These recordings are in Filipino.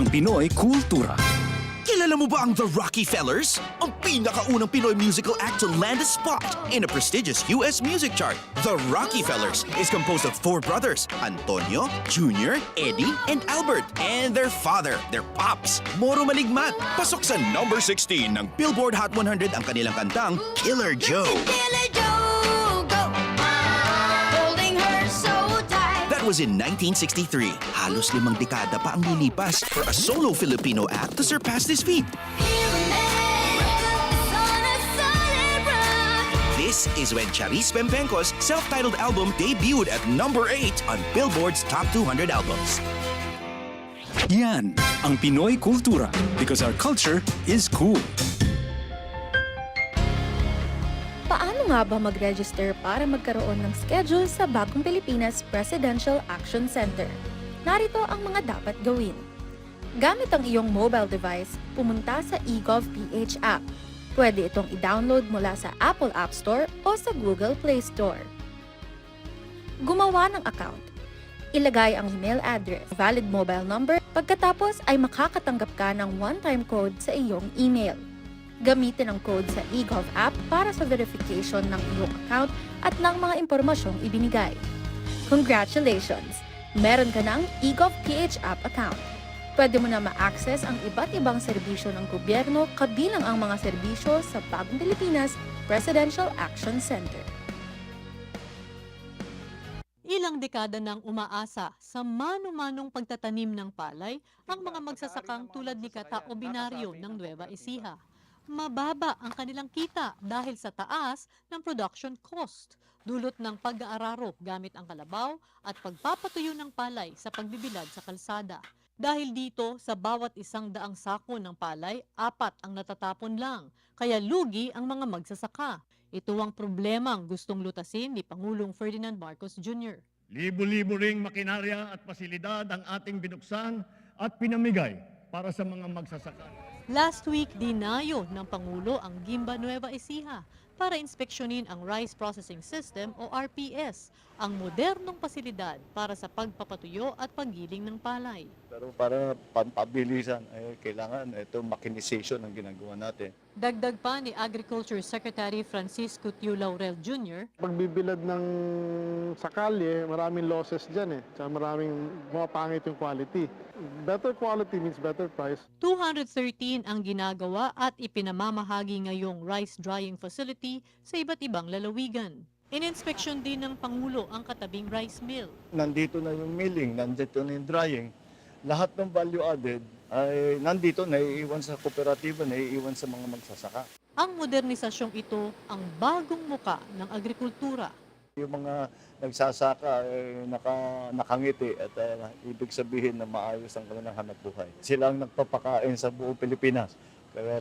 ang Pinoy Kultura. Kilala mo ba ang The Rockefellers? Ang pinakaunang Pinoy musical act to land a spot in a prestigious US music chart. The Rockefellers is composed of four brothers, Antonio, Junior, Eddie, and Albert, and their father, their pops, Moro Maligmat. Pasok sa number 16 ng Billboard Hot 100 ang kanilang kantang Killer Joe. Killer Joe, go! Holding her so tight. That was in 1963. Halos 5 dekada pa ang lilipas for a solo Filipino act to surpass this feat. This is when Charis Pempenco's self-titled album debuted at number 8 on Billboard's Top 200 albums. Yan ang Pinoy Kultura because our culture is cool. Paano nga ba mag-register para magkaroon ng schedule sa Bagong Pilipinas Presidential Action Center? Narito ang mga dapat gawin. Gamit ang iyong mobile device, pumunta sa eGovPH app. Pwede itong i-download mula sa Apple App Store o sa Google Play Store. Gumawa ng account. Ilagay ang email address, valid mobile number, pagkatapos ay makakatanggap ka ng one-time code sa iyong email. Gamitin ang code sa eGov app para sa verification ng iyong account at ng mga impormasyong ibinigay. Congratulations! Meron ka ng eGovPH app account. Pwede mo na ma-access ang iba't ibang serbisyo ng gobyerno kabilang ang mga serbisyo sa Bagong Pilipinas Presidential Action Center. Ilang dekada nang umaasa sa mano-manong pagtatanim ng palay ang mga magsasakang tulad ni Kata Obinaryo ng Nueva Ecija. Mababa ang kanilang kita dahil sa taas ng production cost, dulot ng pag-aararo gamit ang kalabaw at pagpapatuyo ng palay sa pagbibilad sa kalsada. Dahil dito, sa bawat 100 sako ng palay, 4 ang natatapon lang, kaya lugi ang mga magsasaka. Ito ang problemang gustong lutasin ni Pangulong Ferdinand Marcos Jr. Libo-libo ring makinarya at pasilidad ang ating binuksan at pinamigay para sa mga magsasaka. Last week, dinayo ng Pangulo ang Gimba Nueva Ecija para inspeksyonin ang Rice Processing System o RPS, ang modernong pasilidad para sa pagpapatuyo at paggiling ng palay. Pero para pampabilisan, kailangan ito mechanization ang ginagawa natin. Dagdag pa ni Agriculture Secretary Francisco Tiu Laurel Jr., Pagbibilad ng sakali, maraming losses dyan Tsaka maraming pumapangit yung quality. Better quality means better price. 213 ang ginagawa at ipinamamahagi ngayong rice drying facility sa iba't ibang lalawigan. Ininspeksyon din ng Pangulo ang katabing rice mill. Nandito na yung milling, nandito na yung drying. Lahat ng value added ay nandito, naiiwan sa kooperatiba, naiiwan sa mga magsasaka. Ang modernisasyong ito ang bagong muka ng agrikultura. Yung mga nagsasaka ay nakangiti at ibig sabihin na maayos ang kanilang hanapbuhay. Sila ang nagpapakain sa buong Pilipinas. Kaya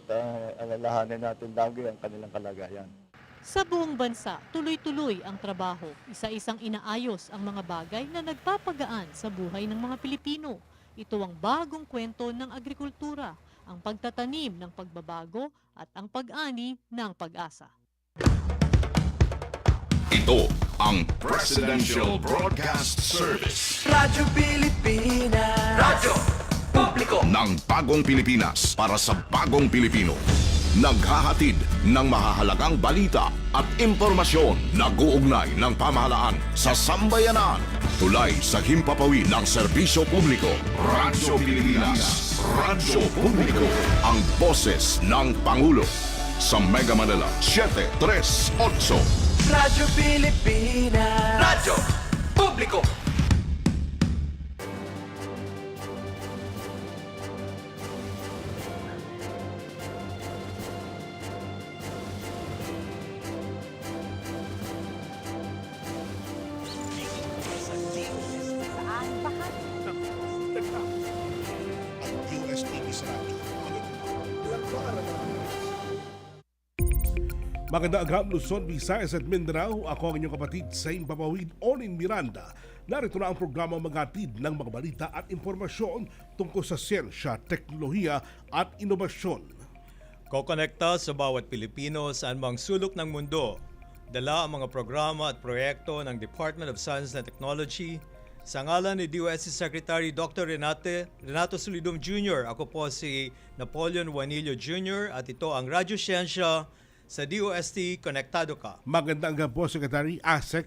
alalahanin natin lagi ang kanilang kalagayan. Sa buong bansa, tuloy-tuloy ang trabaho. Isa-isang inaayos ang mga bagay na nagpapagaan sa buhay ng mga Pilipino. Ito ang bagong kwento ng agrikultura, ang pagtatanim ng pagbabago at ang pag-ani ng pag-asa. Ito ang Presidential Broadcast Service. Radyo Pilipinas. Radyo Publiko Ng Bagong Pilipinas para sa Bagong Pilipino. Naghahatid ng mahahalagang balita at impormasyon na guugnay ng pamahalaan sa sambayanan. Tulay sa himpapawid ng serbisyo publiko. Radyo Pilipinas. Radyo Publiko. Ang boses ng Pangulo. Sa Mega Manila, 738. Radyo Pilipinas. Radyo Publiko. Magandang agaw, Luzon, Visayas at Mindanao. Ako ang inyong kapatid sa Himpapawid, Onin Miranda. Narito na ang programa maghatid ng mga balita at impormasyon tungkol sa siyensya, teknolohiya at inobasyon. Kokonekta sa bawat Pilipino sa anumang sulok ng mundo. Dala ang mga programa at proyekto ng Department of Science and Technology Sa ngalan ni DOST Secretary Dr. Renato Solidum Jr., ako po si Napoleon Juanillo Jr. at ito ang Radyo Siyensya sa DOST Konektado Ka. Magandang gabi po, Secretary ASEC.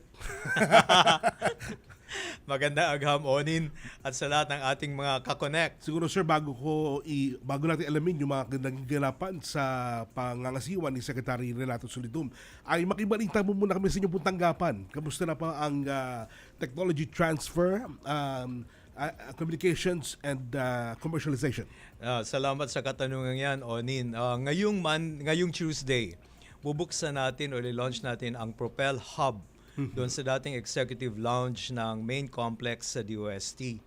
Maganda agham Onin at sa lahat ng ating mga kakonect. Siguro sir, bago natin alamin yung mga nagaganapan sa pangangasiwa ni Secretary Renato Solidum, ay makibalita mo muna kami sa inyong pong tanggapan. Kamusta na pa ang technology transfer, communications and commercialization? Salamat sa katanungan yan, Onin. Ngayong Tuesday, bubuksan natin o launch natin ang Propel Hub doon sa dating executive lounge ng main complex sa DOST.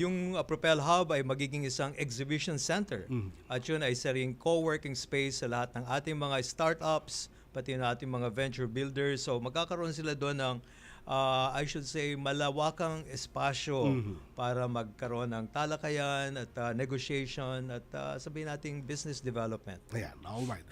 Yung Propel Hub ay magiging isang exhibition center at yun ay saring co-working space sa lahat ng ating mga startups, pati ng ating mga venture builders. So magkakaroon sila doon ng I should say malawakang espasyo para magkaroon ng talakayan at negotiation at sabihin nating business development. Ayan, alright.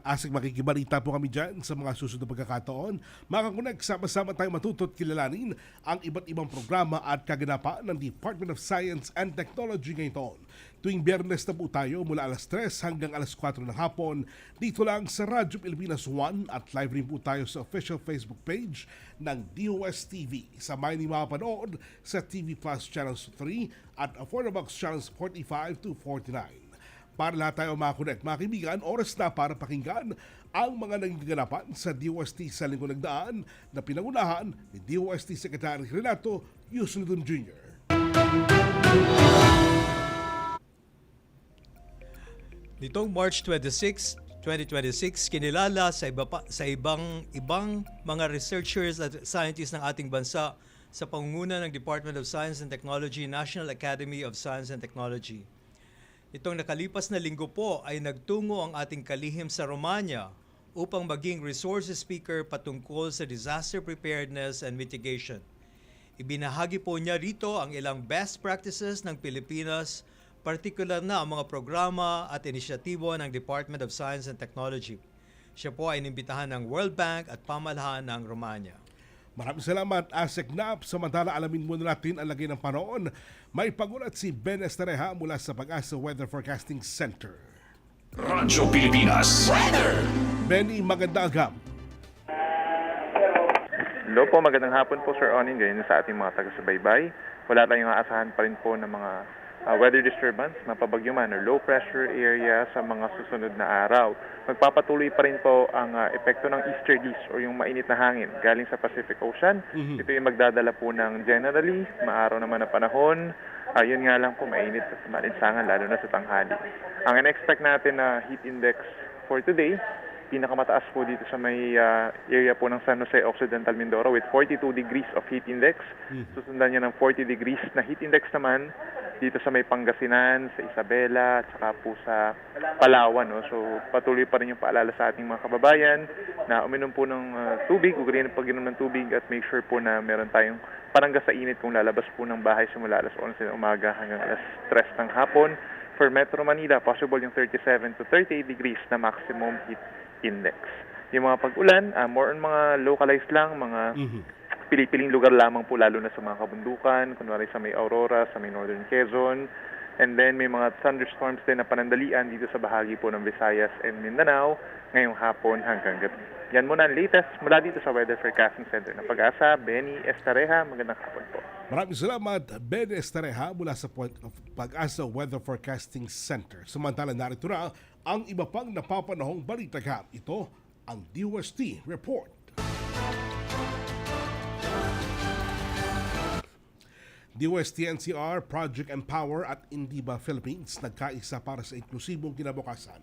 Asik, makikibalita po kami dyan sa mga susunod na pagkakataon. Mga kakunek, sama-sama tayong matutot kilalanin ang iba't ibang programa at kaganapan ng Department of Science and Technology ngayong taon. Tuwing Biyernes na po tayo mula alas 3 hanggang alas 4 ng hapon dito lang sa Radyo Pilipinas 1 at live rin po tayo sa official Facebook page ng DOST TV. Sabay ni mapanood sa TV Plus Channels 3 at Affordable Channels 45 to 49. Para lahat tayo makakonect, mga kaibigan, oras na para pakinggan ang mga nagiganapan sa DOST sa linggo nagdaan na pinangunahan ni DOST Secretary Renato Solidum Jr. Nitong March 26, 2026, kinilala sa ibang mga researchers at scientists ng ating bansa sa pangunguna ng Department of Science and Technology, National Academy of Science and Technology. Itong nakalipas na linggo po ay nagtungo ang ating kalihim sa Romania upang maging resources speaker patungkol sa disaster preparedness and mitigation. Ibinahagi po niya rito ang ilang best practices ng Pilipinas, partikular na ang mga programa at inisyatibo ng Department of Science and Technology. Siya po ay inimbitahan ng World Bank at pamahalaan ng Romania. Maraming salamat, ASEC NAP. Samantala, alamin muna natin ang lagay ng panahon. May pagulat si Ben Estareja mula sa Pag-asa Weather Forecasting Center. Radyo Pilipinas Weather. Benny, magandang agam. Hello po, magandang hapon po Sir Onin. Ganyan sa ating mga taga-subaybay. Wala tayong aasahan pa rin po ng mga weather disturbance, mapabagyo man or low pressure area sa mga susunod na araw. Magpapatuloy pa rin po ang epekto ng easterlies o yung mainit na hangin galing sa Pacific Ocean. Ito yung magdadala po ng generally maaraw naman na panahon. Yun nga lang po, mainit at malinsangan lalo na sa tanghali. Ang in-expect natin na heat index for today, pinakamataas po dito sa may area po ng San Jose Occidental Mindoro with 42 degrees of heat index. Susundan niya ng 40 degrees na heat index naman dito sa may Pangasinan, sa Isabela, at saka po sa Palawan. No? So patuloy pa rin yung paalala sa ating mga kababayan na uminom po ng tubig, ugaliin ang pag-inom ng tubig at make sure po na meron tayong panangga sa init kung lalabas po ng bahay simula alas 11 ng umaga hanggang alas 3 ng hapon. For Metro Manila, possible yung 37 to 38 degrees na maximum heat index. Yung mga pag-ulan, more on mga localized lang, mga pili-piling lugar lamang po lalo na sa mga kabundukan, kunwari sa may Aurora, sa may Northern Quezon. And then may mga thunderstorms din na panandalian dito sa bahagi po ng Visayas and Mindanao ngayong hapon hanggang gabi. Yan muna ang latest mula dito sa Weather Forecasting Center ng Pag-asa, Benny Estareja. Magandang hapon po. Maraming salamat, Benny Estareja mula sa Pag-asa Weather Forecasting Center. Samantala, narito na ang iba pang napapanahong balitagam. Ito ang DOST Report. DOST NCR, Project Empower at Indiba Philippines nagkaisa para sa inklusibong kinabukasan.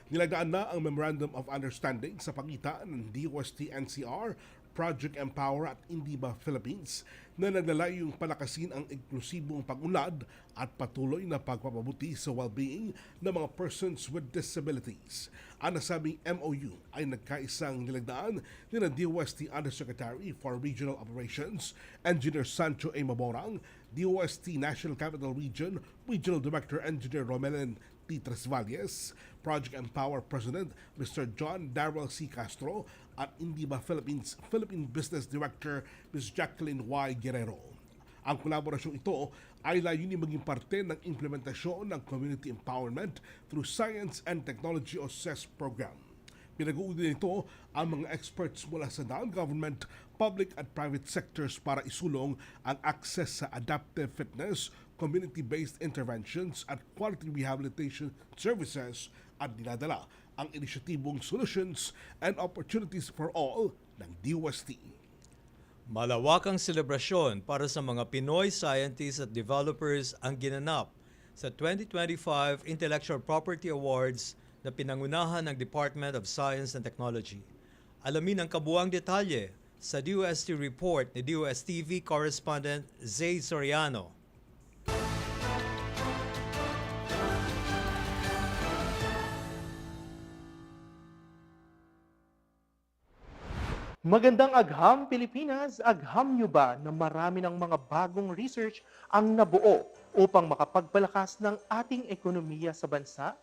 Nilagdaan na ang Memorandum of Understanding sa pagitan ng DOST NCR, Project Empower at Indiba Philippines na naglalayong palakasin ang inklusibong pag-unlad at patuloy na pagpapabuti sa well-being ng mga persons with disabilities. Ang nasabing MOU ay nagkaisang nilagdaan ni na DOST Undersecretary for Regional Operations, Engineer Sancho A. Maborang, DOST National Capital Region, Regional Director Engineer Romelin T. Tresvalles, Project Empower President Mr. John Darrell C. Castro at Indiba Philippines Philippine Business Director Ms. Jacqueline Y. Guerrero. Ang kolaborasyong ito ay layunin maging parte ng implementasyon ng Community Empowerment through Science and Technology o CES program. Pinag-uugnay nito ang mga experts mula sa non-government, public at private sectors para isulong ang access sa adaptive fitness, community-based interventions at quality rehabilitation services at dinadala ang inisyatibong Solutions and Opportunities for All ng DOST. Malawakang selebrasyon para sa mga Pinoy scientists at developers ang ginanap sa 2025 Intellectual Property Awards na pinangunahan ng Department of Science and Technology. Alamin ang kabuuang detalye sa DOST report ni DOST-TV correspondent Zay Soriano. Magandang agham Pilipinas, agham nyo ba na marami ng mga bagong research ang nabuo upang makapagpalakas ng ating ekonomiya sa bansa?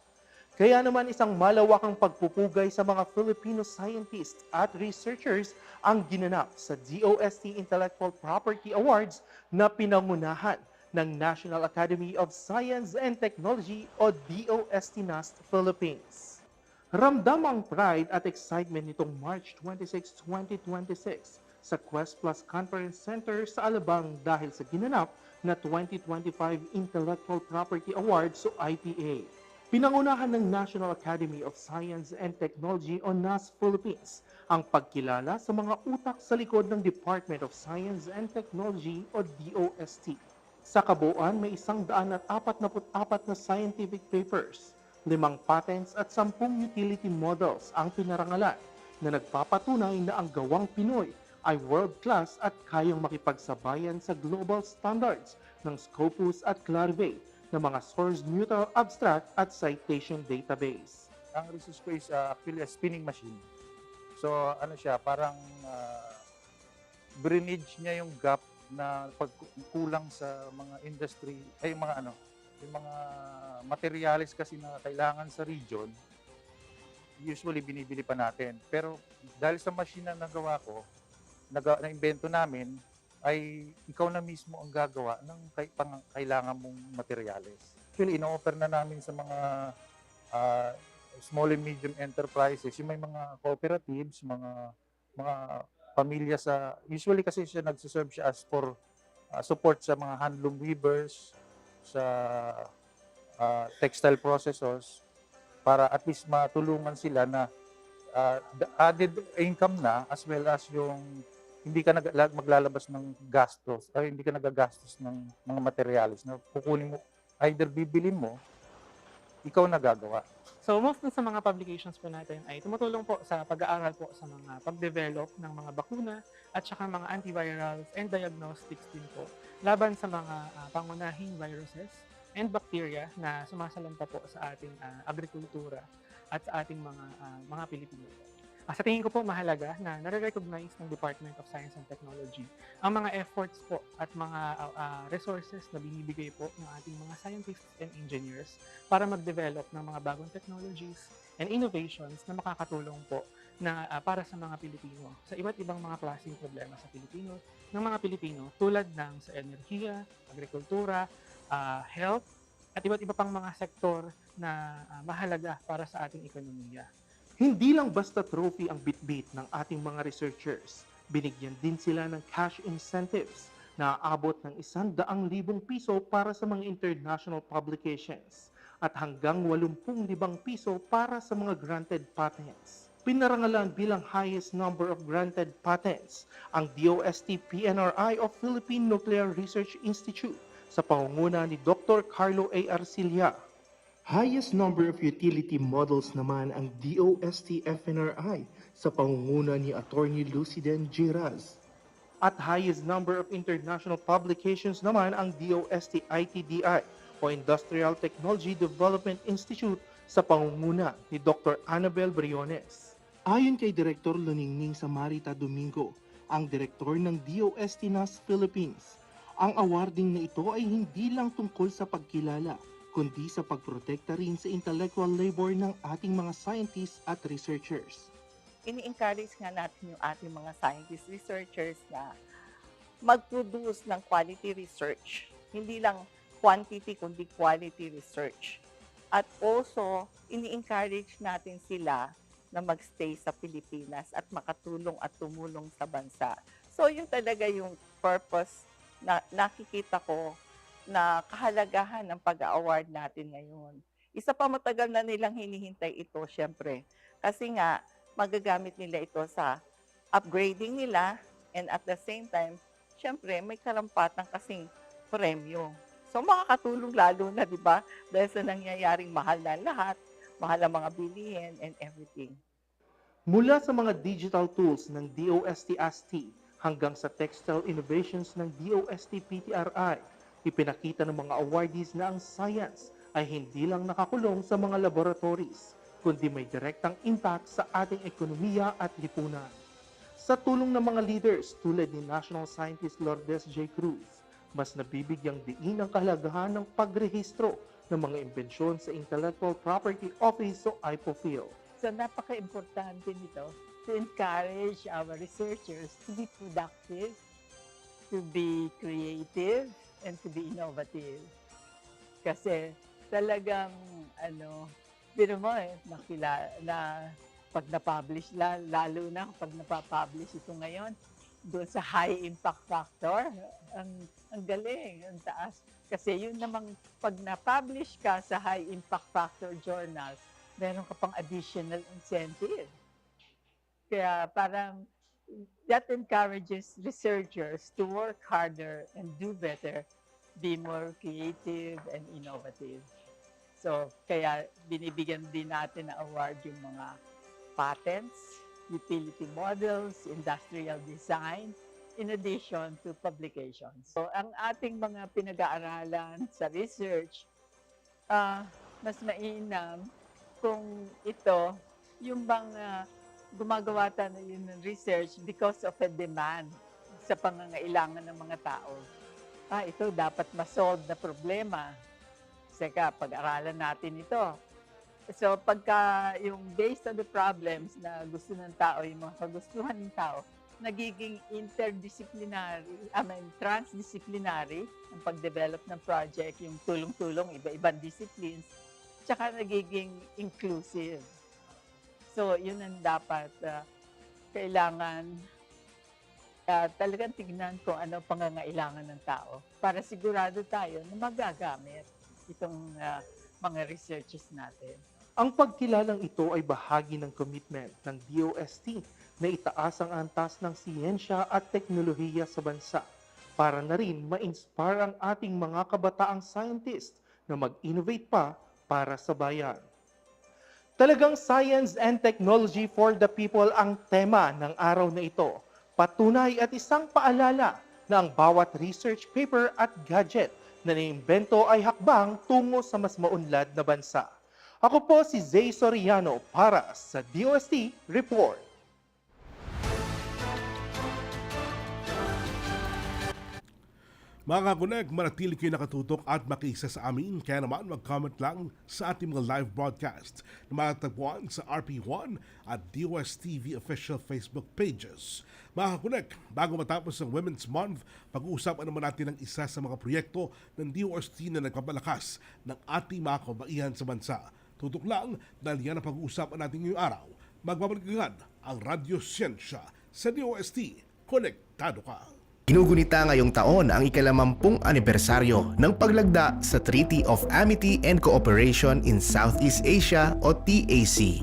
Kaya naman isang malawakang pagpupugay sa mga Filipino scientists at researchers ang ginanap sa DOST Intellectual Property Awards na pinangunahan ng National Academy of Science and Technology o DOST-NAST Philippines. Ramdam ang pride at excitement nitong March 26, 2026 sa Quest Plus Conference Center sa Alabang dahil sa ginanap na 2025 Intellectual Property Awards o IPA. Pinangunahan ng National Academy of Science and Technology o NAS Philippines ang pagkilala sa mga utak sa likod ng Department of Science and Technology o DOST. Sa kabuuan, may 144 na scientific papers, 5 patents at 10 utility models ang pinarangalan na nagpapatunay na ang gawang Pinoy ay world-class at kayang makipagsabayan sa global standards ng Scopus at Clarivate na mga source-neutral abstract at citation database. Ang research ko is actually a spinning machine. So ano siya, parang bridge niya yung gap na pagkulang sa mga industry, ay yung mga materials kasi na kailangan sa region, usually binibili pa natin. Pero dahil sa machine na nagawa ko, na-invento namin, ay ikaw na mismo ang gagawa ng kailangan mong materyales. Actually, ino-offer na namin sa mga small and medium enterprises, yung may mga cooperatives, mga pamilya sa, usually kasi siya nagsiserve siya as for support sa mga handloom weavers, sa textile processors, para at least matulungan sila na added income na as well as yung hindi ka maglalabas ng gastos o hindi ka nagagastos ng mga materials na kukunin mo, either bibilin mo, ikaw na gagawa. So most sa mga publications po natin ay tumutulong po sa pag-aaral po sa mga pag-develop ng mga bakuna at saka mga antivirals and diagnostics din po laban sa mga pangunahing viruses and bacteria na sumasalanta po sa ating agrikultura at sa ating mga Pilipino. Sa tingin ko po mahalaga na nare-recognize ng Department of Science and Technology ang mga efforts po at mga resources na binibigay po ng ating mga scientists and engineers para mag-develop ng mga bagong technologies and innovations na makakatulong po na para sa mga Pilipino sa iba't ibang mga klaseng problema sa mga Pilipino tulad ng sa enerhiya, agrikultura, health at iba't iba pang mga sektor na mahalaga para sa ating ekonomiya. Hindi lang basta trophy ang bitbit ng ating mga researchers. Binigyan din sila ng cash incentives na aabot ng 100,000 piso para sa mga international publications at hanggang 80,000 piso para sa mga granted patents. Pinarangalan bilang highest number of granted patents ang DOST PNRI o Philippine Nuclear Research Institute sa pangunguna ni Dr. Carlo A. Arcilla. Highest number of utility models naman ang DOST FNRI sa pangunguna ni Attorney Luciden Giraz. At highest number of international publications naman ang DOST ITDI o Industrial Technology Development Institute sa pangunguna ni Dr. Annabel Briones. Ayon kay Direktor Luningning Samarita Domingo, ang direktor ng DOST-NAS Philippines, ang awarding na ito ay hindi lang tungkol sa pagkilala, kundi sa pagprotekta rin sa intellectual labor ng ating mga scientists at researchers. Ini-encourage nga natin yung ating mga scientists, researchers na mag-produce ng quality research. Hindi lang quantity, kundi quality research. At also, ini-encourage natin sila na magstay sa Pilipinas at makatulong at tumulong sa bansa. So, yun talaga yung purpose na nakikita ko na kahalagahan ng pag-award natin ngayon. Isa pa matagal na nilang hinihintay ito, syempre. Kasi nga, magagamit nila ito sa upgrading nila and at the same time, syempre, may karampatang kasing premyo. So, makakatulong lalo na, di ba? Dahil sa nangyayaring mahal na lahat, mahal ang mga bilihin and everything. Mula sa mga digital tools ng DOST-AST hanggang sa textile innovations ng DOST-PTRI, ipinakita ng mga awardees na ang science ay hindi lang nakakulong sa mga laboratories, kundi may direktang impact sa ating ekonomiya at lipunan. Sa tulong ng mga leaders tulad ni National Scientist Lourdes J. Cruz, mas nabibigyang diin ang kahalagahan ng pagrehistro ng mga imbensyon sa Intellectual Property Office o IPOPHIL. So, napaka-importante nito to encourage our researchers to be productive, to be creative, and to be innovative. Kasi talagang, biro mo na pag na-publish, lalo na pag napapublish ito ngayon, doon sa high impact factor, ang galing, ang taas. Kasi yun namang pag na-publish ka sa high impact factor journal, meron ka pang additional incentive. Kaya parang that encourages researchers to work harder and do better, be more creative and innovative. So, kaya binibigyan din natin ng award yung mga patents, utility models, industrial design, in addition to publications. So, ang ating mga pinag-aaralan sa research, mas mainam kung ito, yung bang gumagawa tayo ng research because of a demand sa pangangailangan ng mga tao. Ito dapat ma-solve na problema. Seka, pag-aralan natin ito. So, pagka yung based on the problems na gusto ng tao, yung mga kagustuhan ng tao, nagiging transdisciplinary ang pag-develop ng project, yung tulong-tulong, iba-ibang disciplines, tsaka nagiging inclusive. So, yun ang dapat kailangan talagang tignan kung ano pangangailangan ng tao para sigurado tayo na magagamit itong mga researches natin. Ang pagkilalang ito ay bahagi ng commitment ng DOST na itaas ang antas ng siyensya at teknolohiya sa bansa para na rin ma-inspire ang ating mga kabataang scientist na mag-innovate pa para sa bayan. Talagang science and technology for the people ang tema ng araw na ito. Patunay at isang paalala na ang bawat research paper at gadget na naimbento ay hakbang tungo sa mas maunlad na bansa. Ako po si Zay Soriano para sa DOST Report. Mga kakunek, manatili kayo nakatutok at makiisa sa amin. Kaya naman mag-comment lang sa ating mga live broadcast na matatagpuan sa RP1 at DOST-TV official Facebook pages. Mga kakunek, bago matapos ang Women's Month, pag-uusapan naman natin ang isa sa mga proyekto ng DOST na nagpapalakas ng ating mga kabaihan sa bansa. Tutok lang dahil yan ang pag-uusapan natin ngayong araw. Magbabalik agad ang Radyo Siyensya sa DOST. Konektado ka! Ginugunita ngayong taon ang ika-50 anibersaryo ng paglagda sa Treaty of Amity and Cooperation in Southeast Asia o TAC.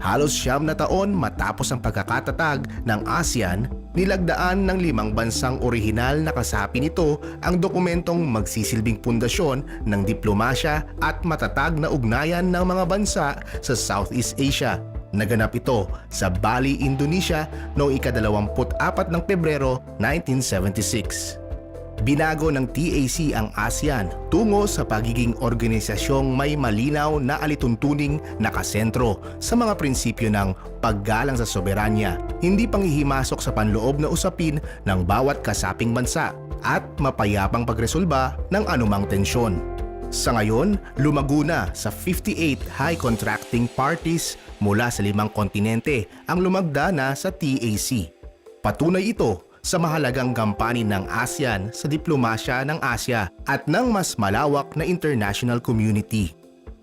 Halos 9 na taon matapos ang pagkakatatag ng ASEAN, nilagdaan ng 5 bansang orihinal na kasapi nito ang dokumentong magsisilbing pundasyon ng diplomasya at matatag na ugnayan ng mga bansa sa Southeast Asia. Naganap ito sa Bali, Indonesia noong ika-24 ng Pebrero 1976. Binago ng TAC ang ASEAN tungo sa pagiging organisasyong may malinaw na alituntuning nakasentro sa mga prinsipyo ng paggalang sa soberanya, hindi panghihimasok sa panloob na usapin ng bawat kasaping bansa at mapayapang pagresolba ng anumang tensyon. Sa ngayon, lumago na sa 58 high contracting parties mula sa 5 kontinente ang lumagda na sa TAC. Patunay ito sa mahalagang gampanin ng ASEAN sa diplomasya ng Asya at ng mas malawak na international community.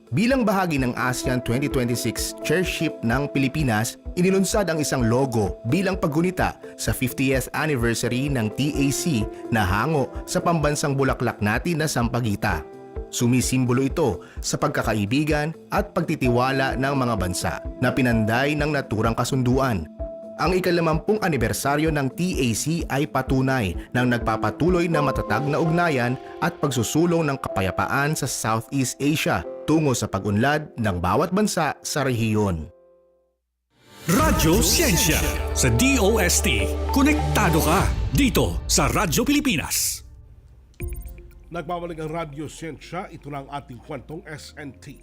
Bilang bahagi ng ASEAN 2026 chairship ng Pilipinas, inilunsad ang isang logo bilang paggunita sa 50th anniversary ng TAC na hango sa pambansang bulaklak natin na Sampaguita. Sumisimbolo ito sa pagkakaibigan at pagtitiwala ng mga bansa na pinanday ng naturang kasunduan. Ang ika-50 anibersaryo ng TAC ay patunay ng nagpapatuloy na matatag na ugnayan at pagsusulong ng kapayapaan sa Southeast Asia tungo sa pag-unlad ng bawat bansa sa rehiyon. Radyo Siyensya sa DOST. Konektado ka dito sa Radyo Pilipinas. Nagbabalik ang Radyo Siyensya, ito na ang ating kwentong SNT.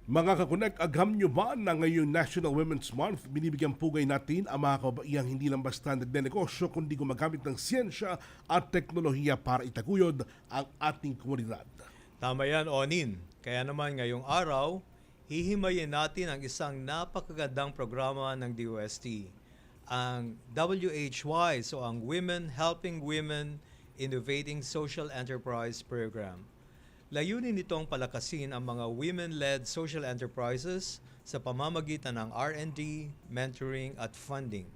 Mga kakunek, agham nyo ba na ngayong National Women's Month, binibigyan pugay natin ang mga kababaihang hindi lang basta nagnenegosyo kundi gumagamit ng siyensya at teknolohiya para itaguyod ang ating komunidad. Tama yan, Onin. Kaya naman ngayong araw, hihimayin natin ang isang napakagandang programa ng DOST, ang WHY, so ang Women Helping Women Innovating Social Enterprise Program. Layunin nitong palakasin ang mga women-led social enterprises sa pamamagitan ng R&D, mentoring at funding.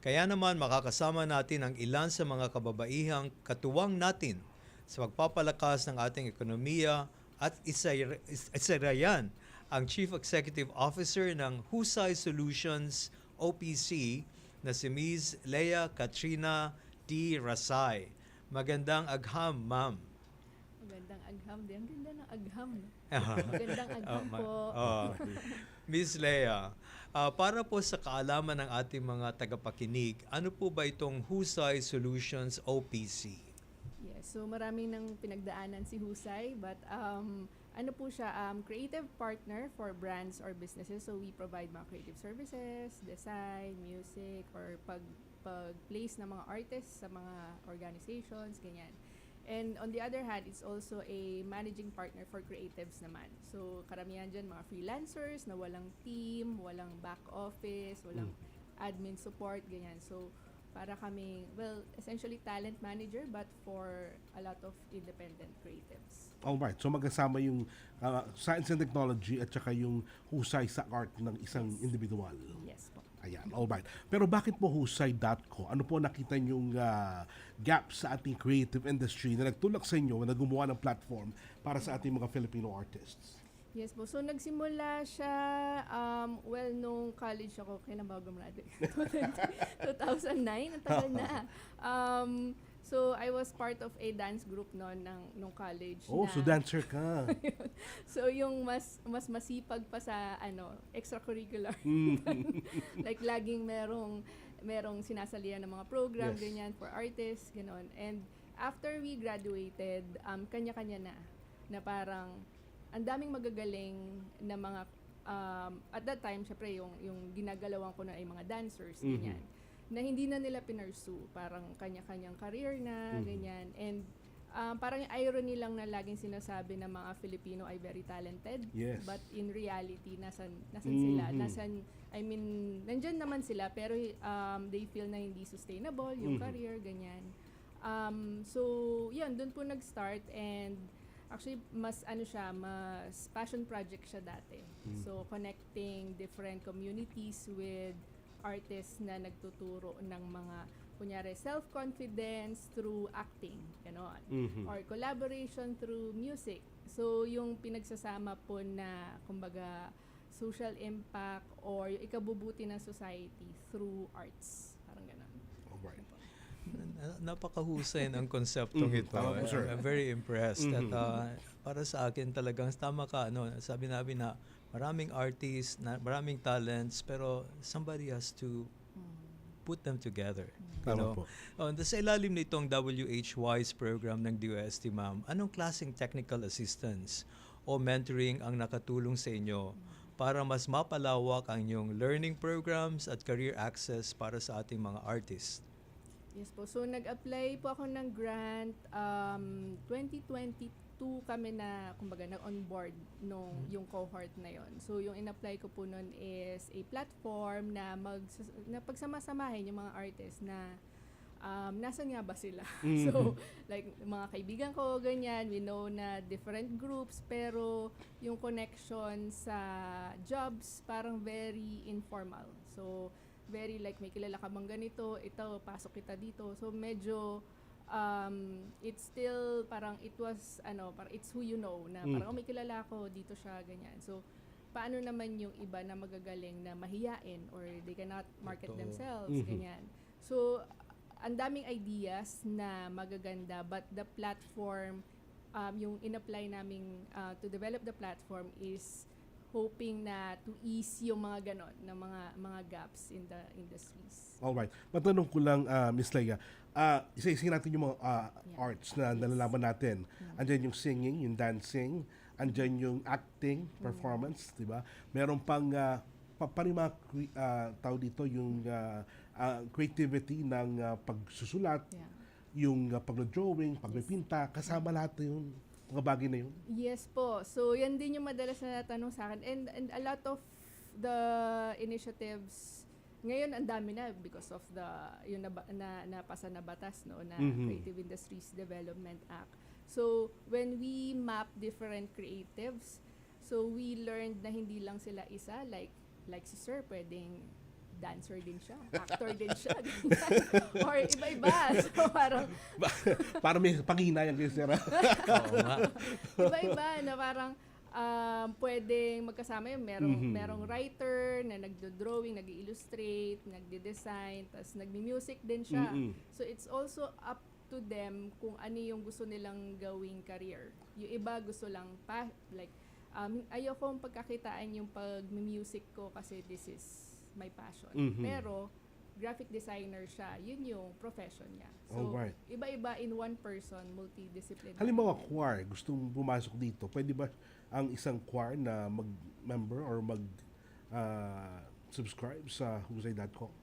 Kaya naman makakasama natin ang ilan sa mga kababaihang katuwang natin sa pagpapalakas ng ating ekonomiya at isarayan ang Chief Executive Officer ng Husay Solutions OPC na si Ms. Leia Katrina D. Rasay. Magandang agham, ma'am. Magandang agham din. Ang ganda ng agham. Magandang agham po. Ms. Leia, para po sa kaalaman ng ating mga tagapakinig, ano po ba itong Husay Solutions OPC? Yes, so maraming nang pinagdaanan si Husay, but ano po siya, creative partner for brands or businesses. So we provide mga creative services, design, music, or pag-place ng mga artists sa mga organizations, ganyan. And on the other hand, it's also a managing partner for creatives naman. So karamihan dyan mga freelancers na walang team, walang back office, walang admin support, ganyan. So para kaming, well, essentially talent manager but for a lot of independent creatives. Alright, so magkasama yung science and technology at saka yung husay sa art ng isang individual. Yes po. Ayan, alright. Pero bakit po husay.co? Ano po nakita nyong gap sa ating creative industry na nagtulak sa inyo na gumawa ng platform para sa ating mga Filipino artists? Yes po. So nagsimula siya, well, nung college ako, kailan ba ako gumraduate? 2009, ang tagal na. So I was part of a dance group noon nung college. Oh, so dancer ka. So yung mas masipag pa sa extracurricular. Like laging merong sinasalihan ng mga program, Yes. ganyan, for artists, gano'n. And after we graduated, kanya-kanya na parang ang daming magagaling na mga at that time syempre yung ginagalawan ko na ay mga dancers, ganyan, na hindi na nila pinursue, parang kanya-kanyang career na, ganyan. And parang yung irony lang na laging sinasabi ng mga Filipino ay very talented, Yes. but in reality nasan sila, I mean nandyan naman sila pero they feel na hindi sustainable yung career, ganyan. So yun, dun po nag-start, and actually mas passion project siya dati. So connecting different communities with artists na nagtuturo ng mga kunyari self-confidence through acting, gano'n. Or collaboration through music. So yung pinagsasama po na kumbaga social impact or yung ikabubuti ng society through arts. Parang gano'n. Alright. Napakahusay ng konseptong ito. I'm very impressed. At para sa akin talagang tama ka, sabi namin na maraming artists, maraming talents, pero somebody has to put them together. Tama po. Sa ilalim nitong WHY's program ng DOST, ma'am, anong klaseng technical assistance o mentoring ang nakatulong sa inyo para mas mapalawak ang inyong learning programs at career access para sa ating mga artists? Yes po. So nag-apply po ako ng grant 2022 2 kami na, kumbaga, nag-onboard yung cohort na yon. So, yung in-apply ko po nun is a platform na pagsama-samahin yung mga artists na nasan nga ba sila? So, like, mga kaibigan ko, ganyan, we know na different groups, pero yung connection sa jobs, parang very informal. So, very like, may kilala ka bang ganito, ito, pasok kita dito. So, medyo, it's still, parang it was, parang it's who you know, na parang, may kilala ako, dito siya, ganyan. So, paano naman yung iba na magagaling na mahiyain or they cannot market themselves, ganyan. So, ang daming ideas na magaganda, but the platform, yung in-apply naming to develop the platform is hoping na to ease yung mga ganon, na mga gaps in the industries. Alright. Matanong ko lang, Miss Leia, isa-isa natin yung mga arts na nalalaman natin. Andyan yung singing, yung dancing, andyan yung acting, performance, di ba? Meron pang mga tao dito yung creativity ng pagsusulat, yung pag-drawing, pagpipinta, kasama lahat yung mga bagay na yun? Yes po. So, yan din yung madalas na natanong sa akin. And a lot of the initiatives, ngayon ang dami na because of yung napasa na batas, no, na Creative Industries Development Act. So, when we map different creatives, so we learned na hindi lang sila isa, like si Sir, pwedeng dancer din siya, actor din siya, or iba-iba. So, parang may panghinayang kayo, Sir. Iba-iba na parang pwedeng magkasama yun. Merong writer na nagdo-drawing, nag-illustrate, nagde-design, tapos nagmi-music din siya. So, it's also up to them kung ano yung gusto nilang gawing career. Yung iba gusto lang ayokong pagkakitaan yung pag-music ko kasi this is my passion. Pero, graphic designer siya, yun yung profession niya. So, iba-iba in one person, multidisciplinary. Halimbawa, choir, gustong pumasok dito, pwede ba ang isang choir na mag-member or mag-subscribe sa husay.com?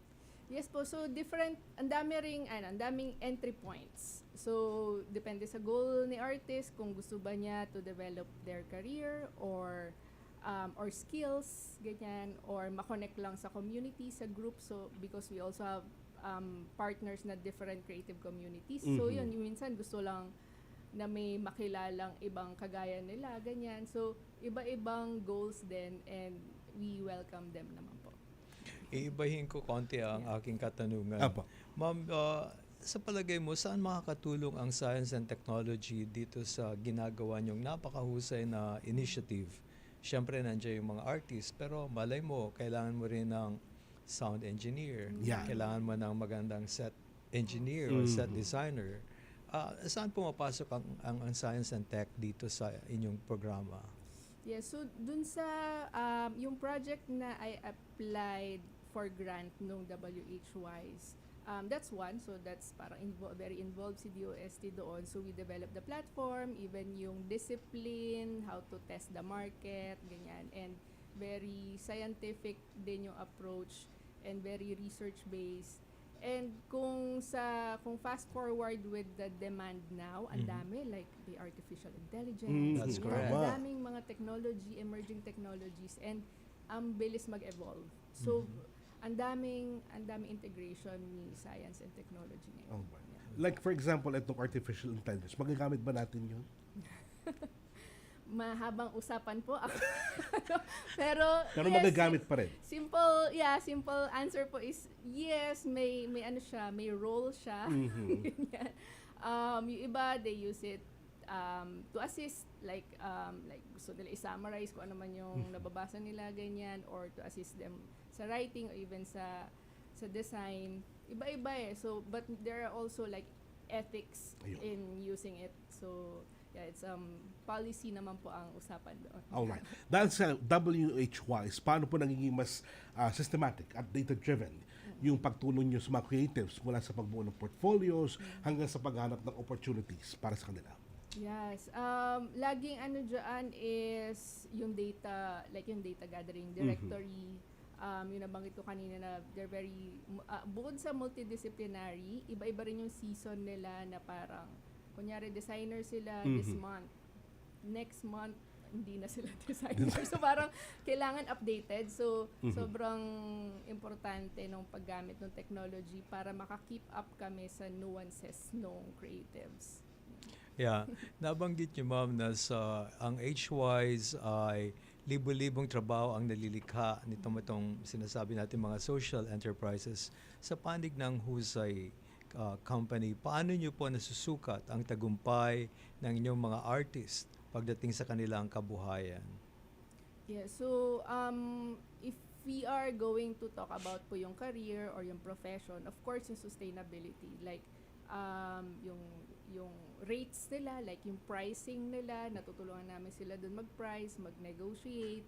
Yes po, so different, ang daming entry points. So, depende sa goal ni artist, kung gusto ba niya to develop their career or skills, ganyan, or makonect lang sa community, sa group. So, because we also have partners na different creative communities. So, yun, minsan gusto lang na may makilalang ibang kagaya nila, ganyan. So, iba-ibang goals din and we welcome them naman po. Iibahin ko konti ang aking katanungan. Ma'am, sa palagay mo, saan makakatulong ang science and technology dito sa ginagawa niyong napakahusay na initiative? Siyempre, nandiyan yung mga artists, pero malay mo, kailangan mo rin ng sound engineer. Kailangan mo ng magandang set engineer or set designer. Saan pumapasok ang science and tech dito sa inyong programa? Yes, so dun sa yung project na I applied for grant nung WH-wise, that's one. So that's parang very involved si DOST doon. So we developed the platform, even yung discipline, how to test the market, ganyan. And very scientific din yung approach and very research-based. And kung fast forward with the demand now, ang dami, like the artificial intelligence. That's correct. Ang daming mga technology, emerging technologies, and ang bilis mag-evolve. So, ang daming integration ni science and technology ngayon. Like for example, itong artificial intelligence, magagamit ba natin yun? Mahabang usapan po ako. Pero yes, magagamit pa rin. Simple answer po is yes, may ano siya, may role siya. Yung iba, they use it to assist, like gusto nila i-summarize kung ano man yung nababasa nila, ganyan, or to assist them sa writing or even sa design. Iba-iba eh. So, but there are also like ethics in using it. So, yeah, it's policy naman po ang usapan doon. Alright. Dahil sa WH-wise, paano po nagiging mas systematic at data-driven yung pagtulong nyo sa mga creatives mula sa pagbuo ng portfolios hanggang sa paghanap ng opportunities para sa kanila? Yes. Laging ano dyan is yung data, like yung data gathering, directory, yung nabanggit ko kanina na they're very, bukod sa multidisciplinary, iba-iba rin yung season nila na parang, kunyari designer sila this month, next month, hindi na sila designer. So parang kailangan updated. So sobrang importante nung paggamit ng technology para maka-keep up kami sa nuances ng creatives. Yeah, nabanggit niyo ma'am na ang H-Wise ay libo-libong trabaho ang nalilikha nitong sinasabi natin mga social enterprises sa panig ng Husay company. Paano niyo po nasusukat ang tagumpay ng inyong mga artist pagdating sa kanilang kabuhayan? Yeah, so if we are going to talk about po yung career or yung profession, of course yung sustainability, like yung rates nila, like yung pricing nila, natutulungan namin sila dun mag-price, mag-negotiate,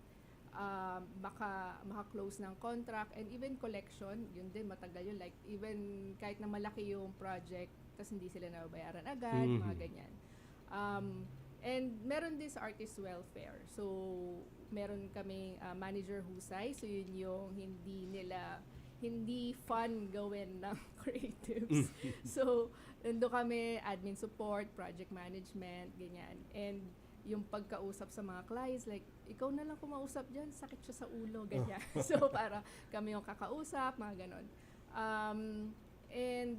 maka-close ng contract, and even collection, yun din matagal yun, like even kahit na malaki yung project, tas hindi sila nababayaran agad, mga ganyan. And meron din sa artist welfare. So, meron kaming manager husay. So, yun yung hindi fun gawin ng creatives. So, nandun kami, admin support, project management, ganyan. And yung pagkausap sa mga clients, like, ikaw na lang kumausap dyan, sakit siya sa ulo, ganyan. So, para kami yung kakausap, mga ganon. And,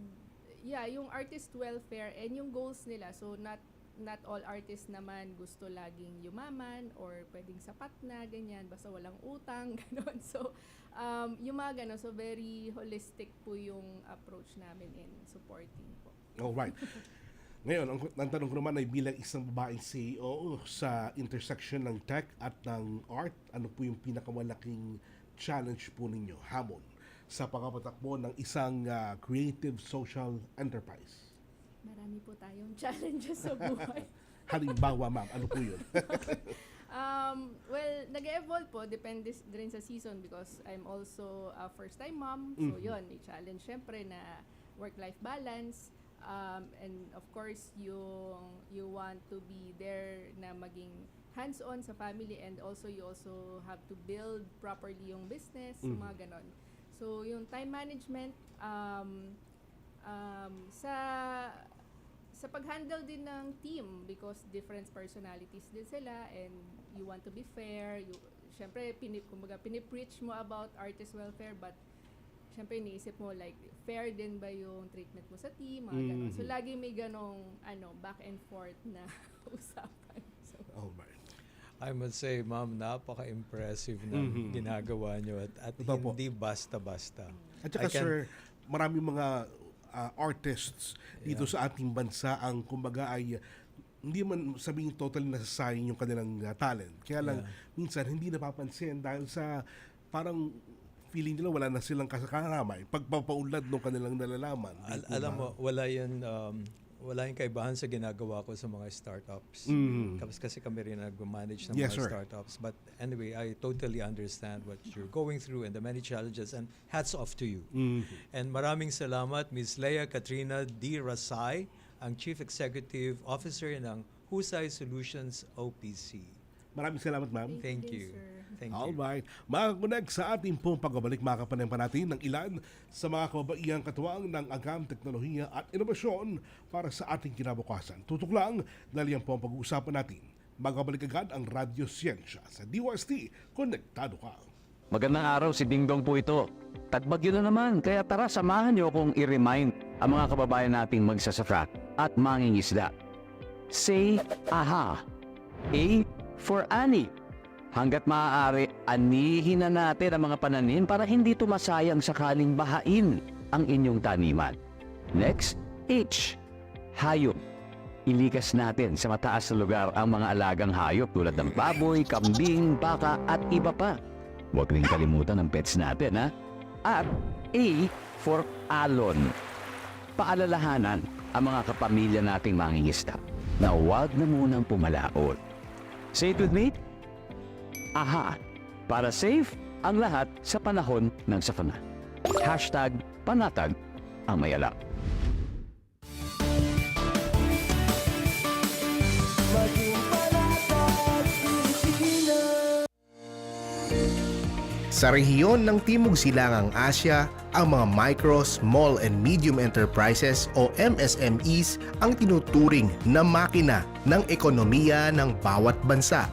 yeah, yung artist welfare and yung goals nila. So, not all artists naman gusto laging yumaman or pwedeng sapat na, ganyan, basta walang utang, gano'n. So, yung mga gano'n, so very holistic po yung approach namin in supporting po. Alright. Ngayon, ang tanong ko naman ay bilang isang babaeng CEO sa intersection ng tech at ng art, ano po yung pinakamalaking challenge po ninyo, hamon, sa pagpapatakbo ng isang creative social enterprise? Marami po tayong challenges sa buhay. Halimbawa, ma'am, ano po yun? Well, nag-evolve po, depende rin sa season because I'm also a first-time mom. So, yun, may challenge syempre na work-life balance. And of course, you want to be there na maging hands-on sa family, and also you also have to build properly yung business, mga ganon. So, yung time management, sa pag-handle din ng team because different personalities din sila and you want to be fair. Syempre, pinipreach mo about artist welfare but syempre iniisip mo like fair din ba yung treatment mo sa team, mga ganon. So, lagi may ganong back and forth na usapan. So, Alright. I must say, ma'am, napaka-impressive ng ginagawa nyo at hindi basta-basta. At saka sir, maraming mga artists dito sa ating bansa ang kumbaga ay hindi man sabihin totally nasasayang yung kanilang talent. Kaya lang minsan hindi napapansin dahil sa parang feeling nila wala na silang kasakaramay pagpapaunlad ng kanilang nalalaman. Alam mo, wala yung kaibahan sa ginagawa ko sa mga startups. Kasi kami rin nag-manage ng mga startups. But anyway, I totally understand what you're going through and the many challenges, and hats off to you. And maraming salamat, Ms. Leia Katrina D. Rasay, ang Chief Executive Officer ng Husay Solutions OPC. Maraming salamat, ma'am. Thank you. Thank you. Alright. Makakonect sa ating pong pagbabalik, makapanayam pa natin ng ilan sa mga kababaihang katuwang ng agam, teknolohiya at inobasyon para sa ating kinabukasan. Tutok lang dahil yan po ang pag-uusapan natin. Magabalik agad ang Radyo Siyensya sa DOST. Konektado ka. Magandang araw, si Dingdong po ito. Tagbagyo na naman, kaya tara samahan niyo akong i-remind ang mga kababayan nating magsasaka at mangingisda. Say aha. A for Annie. Hanggat maaari, anihin na natin ang mga pananim para hindi tumasayang sakaling bahain ang inyong taniman. Next, H. Hayop. Ilikas natin sa mataas na lugar ang mga alagang hayop tulad ng baboy, kambing, baka at iba pa. Huwag rin kalimutan ang pets natin, ha? At A for alon. Paalalahanan ang mga kapamilya nating mangingisda na huwag na munang pumalaot. Say it with me. Aha! Para safe ang lahat sa panahon ng sakuna. #panatag ang mayala. Sa rehiyon ng Timog Silangang Asya, ang mga micro, small and medium enterprises o MSMEs ang tinuturing na makina ng ekonomiya ng bawat bansa.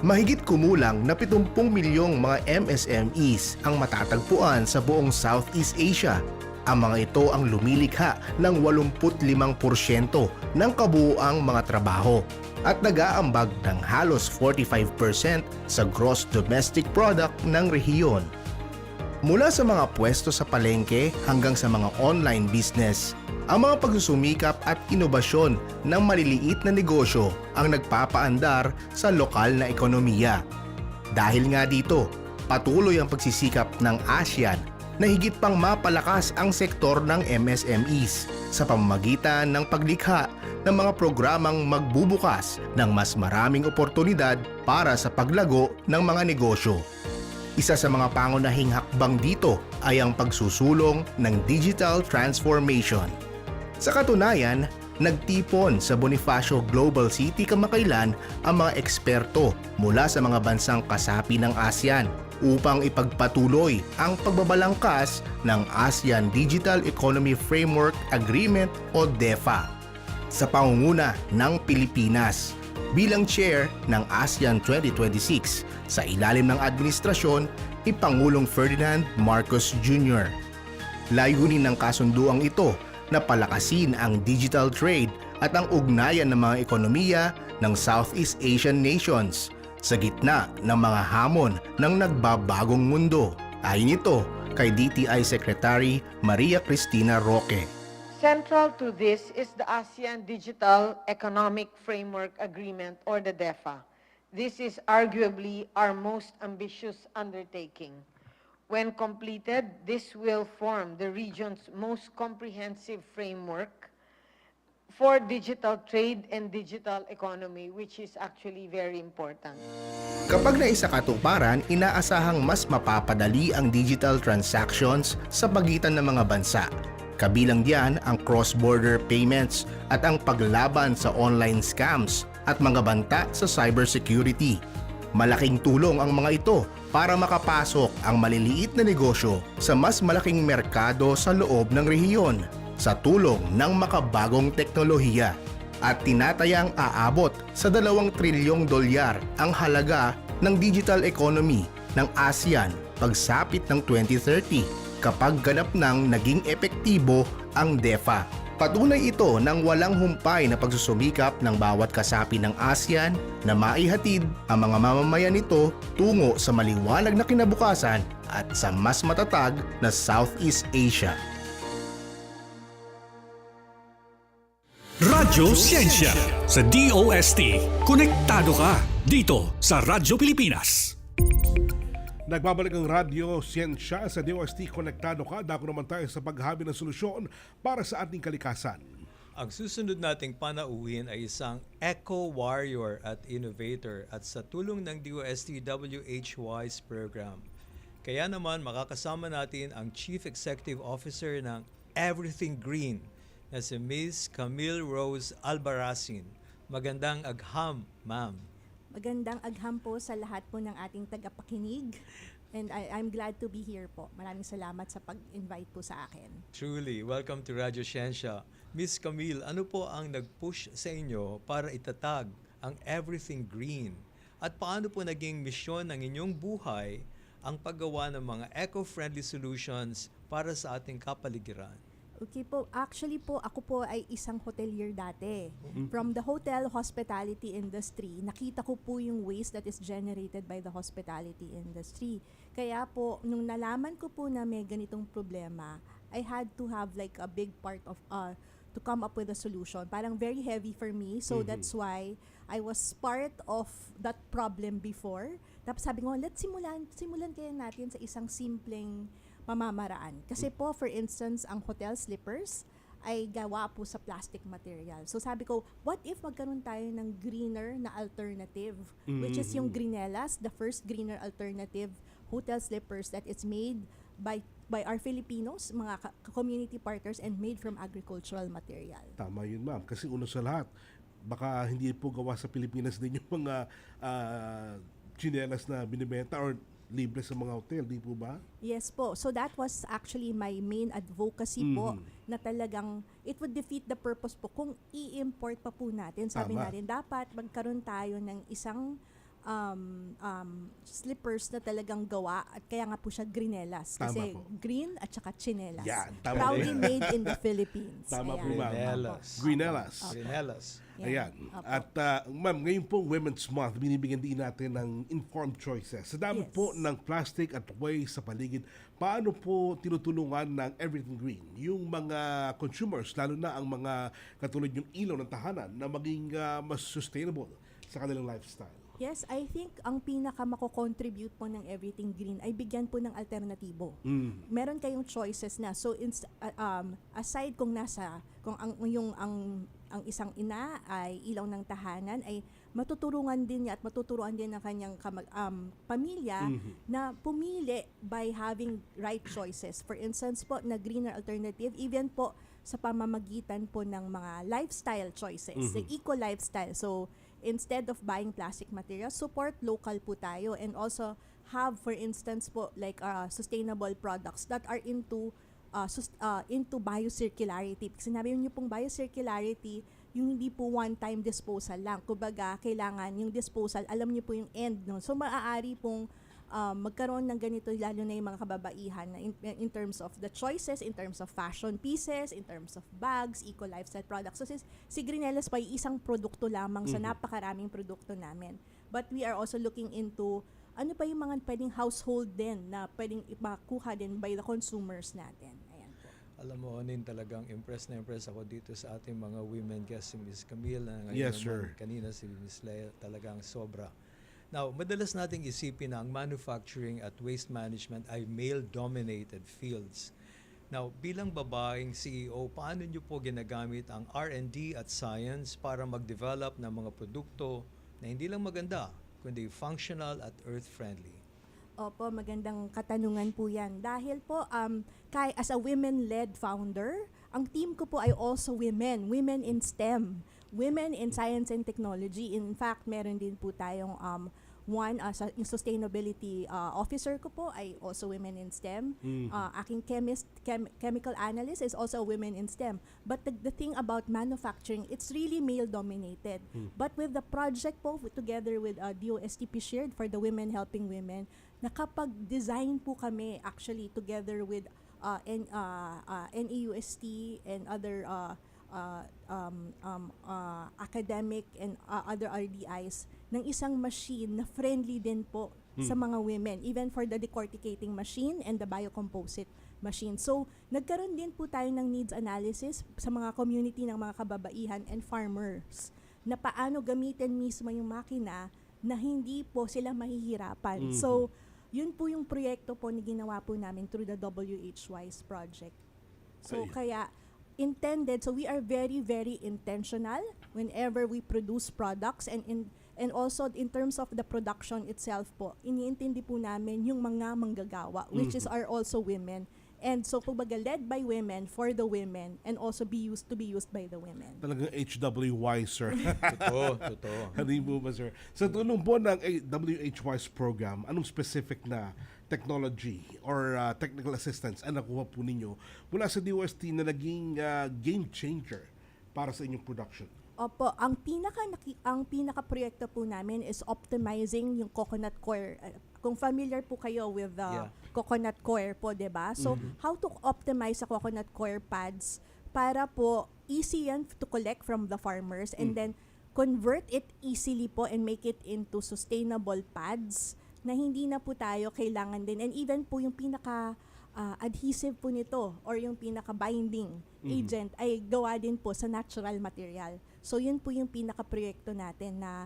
Mahigit kumulang na 70 milyong mga MSMEs ang matatagpuan sa buong Southeast Asia. Ang mga ito ang lumilikha ng 85% ng kabuuang mga trabaho at nag-aambag ng halos 45% sa gross domestic product ng rehiyon. Mula sa mga pwesto sa palengke hanggang sa mga online business, ang mga pagsusumikap at inobasyon ng maliliit na negosyo ang nagpapaandar sa lokal na ekonomiya. Dahil nga dito, patuloy ang pagsisikap ng ASEAN na higit pang mapalakas ang sektor ng MSMEs sa pamamagitan ng paglikha ng mga programang magbubukas ng mas maraming oportunidad para sa paglago ng mga negosyo. Isa sa mga pangunahing hakbang dito ay ang pagsusulong ng digital transformation. Sa katunayan, nagtipon sa Bonifacio Global City kamakailan ang mga eksperto mula sa mga bansang kasapi ng ASEAN upang ipagpatuloy ang pagbabalangkas ng ASEAN Digital Economy Framework Agreement o DEFA sa pangunguna ng Pilipinas bilang chair ng ASEAN 2026 sa ilalim ng administrasyon ni Pangulong Ferdinand Marcos Jr. Layunin ng kasunduang ito na palakasin ang digital trade at ang ugnayan ng mga ekonomiya ng Southeast Asian nations sa gitna ng mga hamon ng nagbabagong mundo. Ayon ito kay DTI Secretary Maria Cristina Roque. Central to this is the ASEAN Digital Economic Framework Agreement or the DEFA. This is arguably our most ambitious undertaking. When completed, this will form the region's most comprehensive framework for digital trade and digital economy, which is actually very important. Kapag naisakatuparan, inaasahang mas mapapadali ang digital transactions sa pagitan ng mga bansa. Kabilang diyan ang cross-border payments at ang paglaban sa online scams at mga banta sa cybersecurity. Malaking tulong ang mga ito para makapasok ang maliliit na negosyo sa mas malaking merkado sa loob ng rehiyon sa tulong ng makabagong teknolohiya at tinatayang aabot sa $2 trilyong ang halaga ng digital economy ng ASEAN pagsapit ng 2030 kapag ganap nang naging epektibo ang DEFA. Patunay ito ng walang humpay na pagsusumikap ng bawat kasapi ng ASEAN na maihatid ang mga mamamayan nito tungo sa maliwanag na kinabukasan at sa mas matatag na Southeast Asia. Radyo Siyensya sa DOST. Konektado ka dito sa Radyo Pilipinas. Nagbabalik ang Radyo Siyensya sa DOST. Konektado ka. Dako naman tayo sa paghabi ng solusyon para sa ating kalikasan. Ang susunod nating panauhin ay isang eco-warrior at innovator at sa tulong ng DOST WH-WISE program. Kaya naman makakasama natin ang Chief Executive Officer ng Everything Green na si Ms. Camille Rose Albarracin. Magandang agham, ma'am. Magandang agham po sa lahat po ng ating tagapakinig. And I'm glad to be here po. Maraming salamat sa pag-invite po sa akin. Truly, welcome to Radyo Siyensya. Ms. Camille, ano po ang nag-push sa inyo para itatag ang Everything Green? At paano po naging misyon ng inyong buhay ang paggawa ng mga eco-friendly solutions para sa ating kapaligiran? Okay po, actually po, ako po ay isang hotelier dati. From the hotel hospitality industry, nakita ko po yung waste that is generated by the hospitality industry. Kaya po, nung nalaman ko po na may ganitong problema, I had to have like a big part of, to come up with a solution. Parang very heavy for me, so that's why I was part of that problem before. Tapos sabi ko, let's simulan kaya natin sa isang simpleng pamamaraan. Kasi po, for instance, ang hotel slippers ay gawa po sa plastic material. So sabi ko, what if magkaroon tayo ng greener na alternative, which is yung Greenelas, the first greener alternative hotel slippers that is made by our Filipinos, mga community partners, and made from agricultural material. Tama yun, ma'am. Kasi una sa lahat, baka hindi po gawa sa Pilipinas din yung mga chinelas na binibenta or libre sa mga hotel, di po ba? Yes po. So that was actually my main advocacy po, na talagang it would defeat the purpose po kung i-import pa po natin. Sabi Tama. natin, dapat magkaroon tayo ng isang slippers na talagang gawa, at kaya nga po siya grinelas. Tama Kasi po. green at saka chinelas. Yan, tama Proudly po yan. made in the Philippines. Tama po, Ayan. ma'am. Grinelas. Grinelas. Grinelas. Ayan. Opo. At ma'am, ngayon po Women's Month, binibigyan din natin ng informed choices. Sa dami Yes. po ng plastic at waste sa paligid, paano po tinutulungan ng Everything Green yung mga consumers, lalo na ang mga katulad yung ilaw ng tahanan, na maging mas sustainable sa kanilang lifestyle? Yes, I think ang pinaka mako-contribute po ng Everything Green ay bigyan po ng alternatibo. Meron kayong choices na. So aside kung ang isang ina ay ilaw ng tahanan, ay matuturuan din niya at matuturuan din ng kanyang pamilya na pumili by having right choices. For instance po, na greener alternative, even po sa pamamagitan po ng mga lifestyle choices, the eco-lifestyle. So, instead of buying plastic materials, support local po tayo, and also have, for instance po, like sustainable products that are into biocircularity. Sinabi niyo pong biocircularity, yung hindi po one-time disposal lang. Kumbaga, kailangan yung disposal, alam niyo po yung end. No? So, maaari pong magkaroon ng ganito, lalo na yung mga kababaihan, na in terms of the choices, in terms of fashion pieces, in terms of bags, eco-lifestyle products. So, si Grinelas pa ay isang produkto lamang sa napakaraming produkto namin. But we are also looking into ano pa yung mga pwedeng household din na pwedeng ipakuha din by the consumers natin. Ayan po. Alam mo, Onin, talagang impressed na impressed ako dito sa ating mga women guests, si Miss Camille, na ngayon Yes, naman, sir. kanina si Miss Leia, talagang sobra. Now, madalas nating isipin na ang manufacturing at waste management ay male-dominated fields. Now, bilang babaeng CEO, paano niyo po ginagamit ang R&D at science para mag-develop ng mga produkto na hindi lang maganda, kundi functional at earth-friendly? Opo, magandang katanungan po yan. Dahil po, as a women-led founder, ang team ko po ay also women in STEM, women in science and technology. In fact, meron din po tayong yung sustainability officer ko po ay also women in STEM. Aking chemical analyst is also a women in STEM. But the thing about manufacturing, it's really male-dominated. But with the project po, together with DOSTP Shared for the Women Helping Women, nakapag-design po kami actually together with NEUST and other academic and other RDIs ng isang machine na friendly din po sa mga women, even for the decorticating machine and the biocomposite machine. So, nagkaroon din po tayo ng needs analysis sa mga community ng mga kababaihan and farmers na paano gamitin mismo yung makina na hindi po sila mahihirapan. So, yun po yung proyekto po na ginawa po namin through the WH-WISE project. So, kaya intended, so we are very, very intentional whenever we produce products, and also in terms of the production itself po, iniintindi po namin yung mga manggagawa, which is are also women. And so, kumbaga, led by women, for the women, and also to be used by the women. Talagang HWY, sir. Totoo. Hindi mo ba, sir? Sa tulong po ng WH-WISE program, anong specific na technology or technical assistance ang nakuha po ninyo mula sa DOST na naging game changer para sa inyong production? Opo, ang pinaka proyekto po namin is optimizing yung coconut coir. Kung familiar po kayo with the coconut coir po, 'di ba? So, how to optimize sa coconut coir pads para po easy yan to collect from the farmers, and then convert it easily po and make it into sustainable pads na hindi na po tayo kailangan din. And even po yung pinaka adhesive po nito or yung pinaka binding agent ay gawa din po sa natural material. So yun po yung pinaka proyekto natin na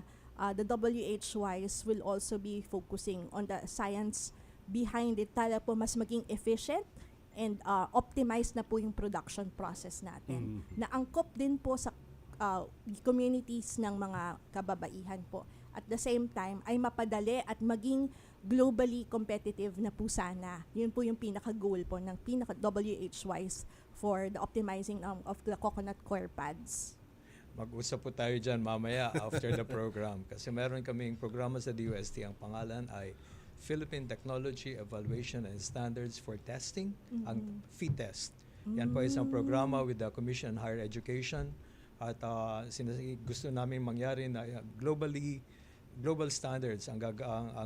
the WH-WISE will also be focusing on the science behind it para po mas maging efficient and optimized na po yung production process natin. Na angkop din po sa communities ng mga kababaihan po. At the same time, ay mapadali at maging globally competitive na po sana. Yun po yung pinaka-goal po ng pinaka-WH-WISE for the optimizing of the coconut coir pads. Mag-usap po tayo dyan mamaya after the program. Kasi meron kaming programa sa DOST. Ang pangalan ay Philippine Technology Evaluation and Standards for Testing, ang FITEST. Yan po isang programa with the Commission on Higher Education at gusto namin mangyari na global standards ang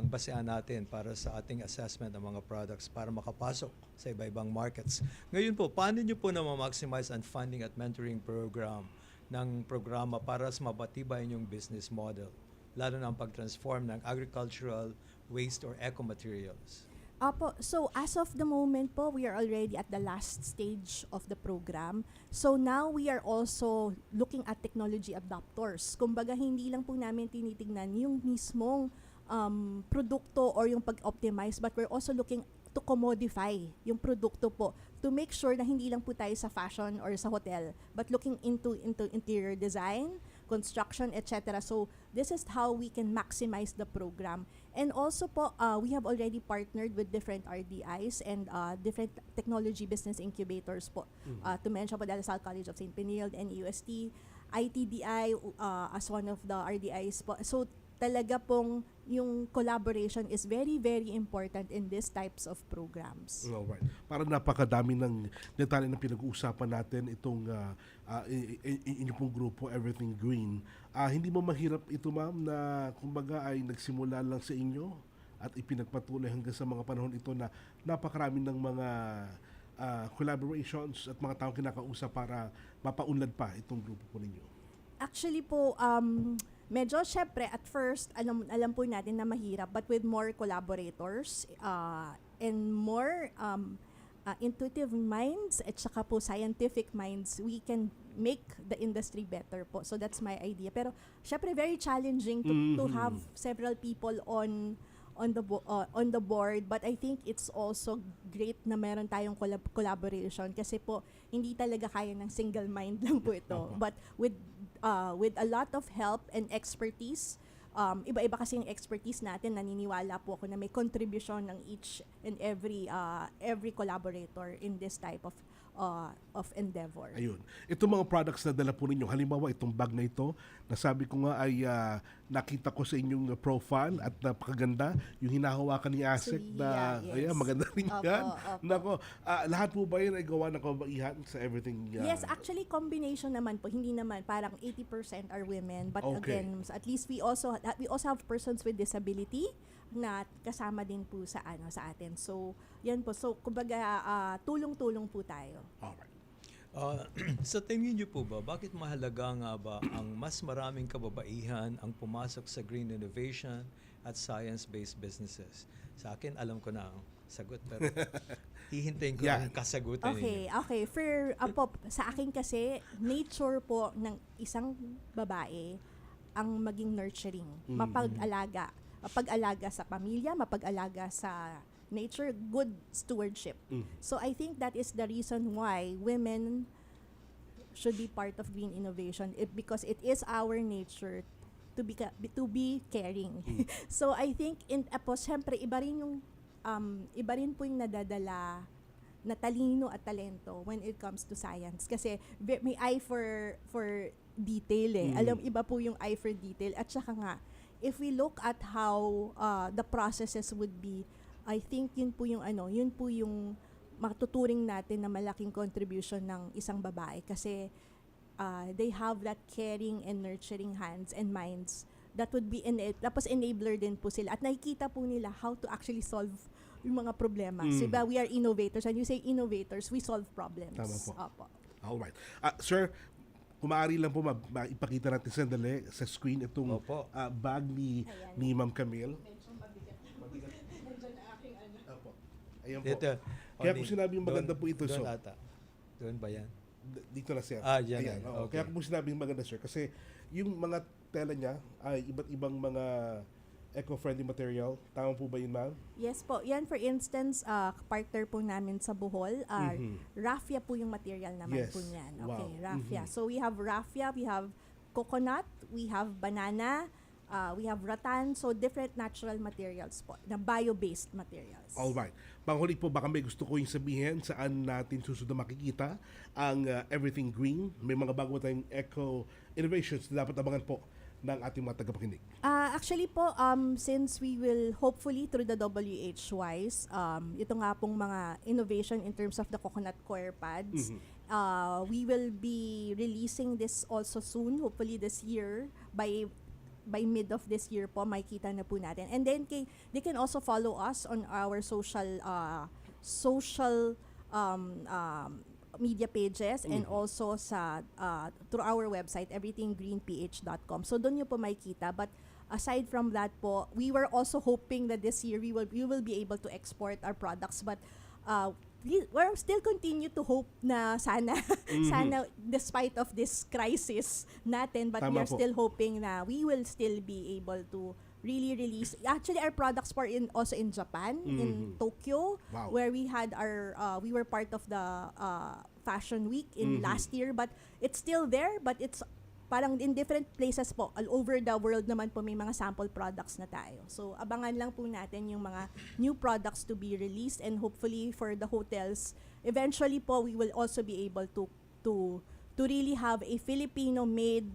basehan natin para sa ating assessment ng mga products para makapasok sa iba-ibang markets. Ngayon po, paano nyo po na ma-maximize ang funding at mentoring program ng programa para sa mabatibay yung business model, lalo na ang pag-transform ng agricultural waste or eco-materials? Apo, so as of the moment po, we are already at the last stage of the program. So now we are also looking at technology adopters. Kumbaga, hindi lang po namin tinitingnan yung mismong produkto or yung pag-optimize, but we're also looking to commodify yung produkto po to make sure na hindi lang po tayo sa fashion or sa hotel, but looking into interior design, construction, etc. So this is how we can maximize the program. And also po, we have already partnered with different RDIs and different technology business incubators po. To mention po, Lasal College of St. Benilde, NUST, ITDI as one of the RDIs po. So talaga pong yung collaboration is very, very important in these types of programs. Alright. Para napakadami ng detalye na pinag-uusapan natin itong inyong pong grupo, Everything Green. Hindi mo mahirap ito, ma'am, na kumbaga ay nagsimula lang sa inyo at ipinagpatuloy hanggang sa mga panahon ito na napakarami ng mga collaborations at mga taong kinakausap para mapaunlad pa itong grupo po ninyo? Actually po, medyo syempre at first alam po natin na mahirap, but with more collaborators and more intuitive minds at saka po scientific minds, we can make the industry better po. So that's my idea. Pero syempre very challenging to have several people on the board, but I think it's also great na meron tayong collaboration kasi po hindi talaga kaya ng single mind lang po ito. But with a lot of help and expertise, iba-iba kasi yung expertise natin, naniniwala po ako na may contribution ng each and every collaborator in this type of endeavor. Ayun. Itong mga products na dala po ninyo, halimbawa itong bag na ito, nasabi ko nga ay nakita ko sa inyong profile at napakaganda, yung hinahawakan ni Asek na ayan, maganda rin yan. Nako, lahat po ba yun ay gawa ng kababaihan sa Everything? Yes, actually combination naman po, hindi naman parang 80% are women, but again, at least we also have persons with disability na kasama din po sa atin. So, yan po. So, kumbaga tulong-tulong po tayo. Alright. Sa tingin niyo po ba, bakit mahalaga nga ba ang mas maraming kababaihan ang pumasok sa green innovation at science-based businesses? Sa akin, alam ko na ang sagot, pero hihintayin ko ang kasagutan ninyo. Okay. Sa akin kasi, nature po ng isang babae ang maging nurturing, mapag-alaga sa pamilya, mapag-alaga sa nature, good stewardship. So I think that is the reason why women should be part of green innovation, because it is our nature to be caring. So I think syempre iba rin po yung nadadala na talino at talento when it comes to science, kasi may eye for detail iba po yung eye for detail, at saka nga if we look at how the processes would be, I think yun po yung matuturing natin na malaking contribution ng isang babae, kasi they have that caring and nurturing hands and minds that would be tapos enabler din po sila, at nakikita po nila how to actually solve yung mga problema. Diba, we are innovators, and you say innovators, we solve problems. Tama po. Alright. Sir, kung maaari lang po ipakita natin sandali sa screen itong bag ni Ma'am Camille. Ayan po. Kaya po sinabing maganda po ito, doon ata. Doon ba yan? Dito na, sir. Yan. Ayan, okay. Kaya po sinabing maganda, sir, kasi yung mga tela niya ay iba't ibang mga eco-friendly material. Tama po ba yun, ma'am? Yes po. Yan, for instance, partner po namin sa Bohol. Raffia po yung material naman po niyan. Okay, raffia. So we have raffia, we have coconut, we have banana, we have rattan. So different natural materials po, na bio-based materials. Alright. Panghuli po, baka may gusto ko yung sabihin saan natin susunod na makikita ang Everything Green. May mga bago tayong eco innovations na dapat abangan po ng ating mga tagapakinig? Actually po, since we will hopefully through the WH-wise, ito nga pong mga innovation in terms of the coconut coir pads, we will be releasing this also soon, hopefully this year, by mid of this year po, makikita na po natin. And then they can also follow us on our social media pages and also sa through our website everythinggreenph.com. So doon niyo po makikita, but aside from that po, we were also hoping that this year we will be able to export our products, but we're still continue to hope na sana sana despite of this crisis natin, but we Tama are po. still hoping na we will still be able to really release. Actually, our products were also in Japan, in Tokyo, Wow. where we had we were part of the Fashion Week in last year, but it's still there, but it's parang in different places po, all over the world naman po may mga sample products na tayo. So, abangan lang po natin yung mga new products to be released, and hopefully for the hotels, eventually po, we will also be able to really have a Filipino-made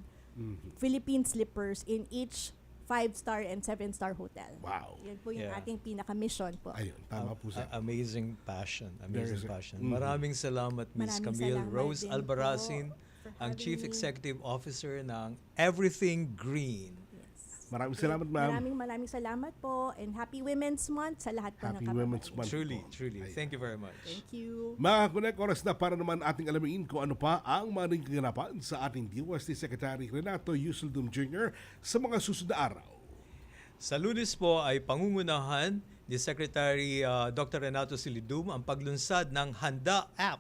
Philippine slippers in each 5-star and 7-star hotel. Wow. Yan po yung Yeah. ating pinaka-mission po. Ayun, tama po sir. Amazing passion. There Amazing is a- passion. Maraming salamat, Ms. Maraming Camille salamat Rose din Albarracin, po for ang Chief having me. Executive Officer ng Everything Green. Maraming salamat, ma'am. Maraming salamat po, and Happy Women's Month sa lahat po ng Happy Women's kababayan. Month Truly, po. truly. Thank you very much. Thank you. Mga Connect, oras na para naman ating alamin kung ano pa ang maring kaganapan sa ating DOST Secretary Renato Yuseldum Jr. sa mga susunod na araw. Sa Lunes po ay pangungunahan ni Secretary Dr. Renato Silidum ang paglunsad ng Handa App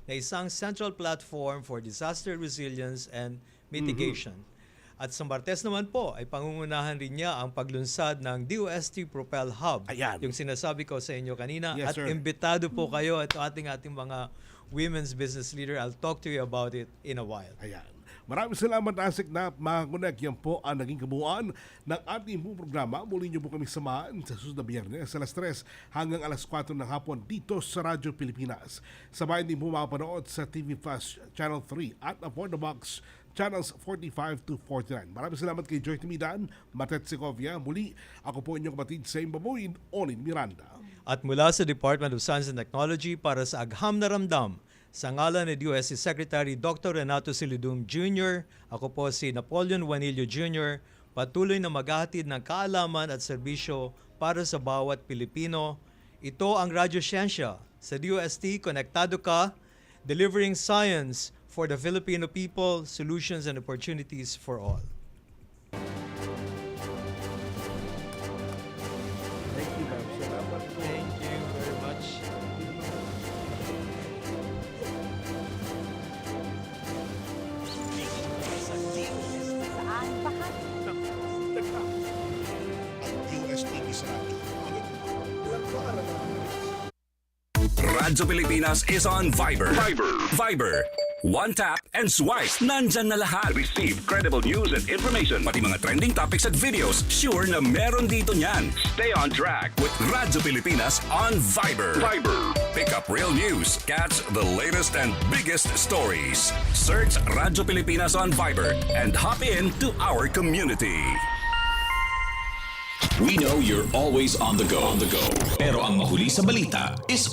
na isang central platform for disaster resilience and mitigation. At sa Martes naman po ay pangungunahan rin niya ang paglunsad ng DOST Propel Hub. Ayan. Yung sinasabi ko sa inyo kanina. Yes, At sir. imbitado po kayo at ating mga women's business leader. I'll talk to you about it in a while. Ayan. Maraming salamat, Asik, na mga Connect. Yan po ang naging kabuuan ng ating pong programa. Muli niyo po kami samahan sa susunod na Biyernes, alas 3 hanggang alas 4 ng hapon dito sa Radyo Pilipinas. Sabayan din po makapanood sa TV Plus Channel 3 at For the Box Channels 45 to 49. Maraming salamat kay Joy Timidan, Matet Segovia. Muli, ako po inyong kapatid sa Imbabuin, Onin Miranda. At mula sa Department of Science and Technology para sa Agham na Ramdam, sa ngalan ni DOST Secretary Dr. Renato Silidum Jr., ako po si Napoleon Juanillo Jr., patuloy na maghahatid ng kaalaman at serbisyo para sa bawat Pilipino. Ito ang Radyo Siyensya. Sa DOST, konektado ka, delivering science for the Filipino people, solutions and opportunities for all. Thank you, ma'am. Salamat po. Thank you very much. Radyo Pilipinas is on Viber. Viber. One tap and swipe. Nandyan na lahat. Receive credible news and information. Pati mga trending topics at videos. Sure na meron dito niyan. Stay on track with Radyo Pilipinas on Viber. Pick up real news. Catch the latest and biggest stories. Search Radyo Pilipinas on Viber and hop in to our community. We know you're always on the go. Pero ang mahuli sa balita is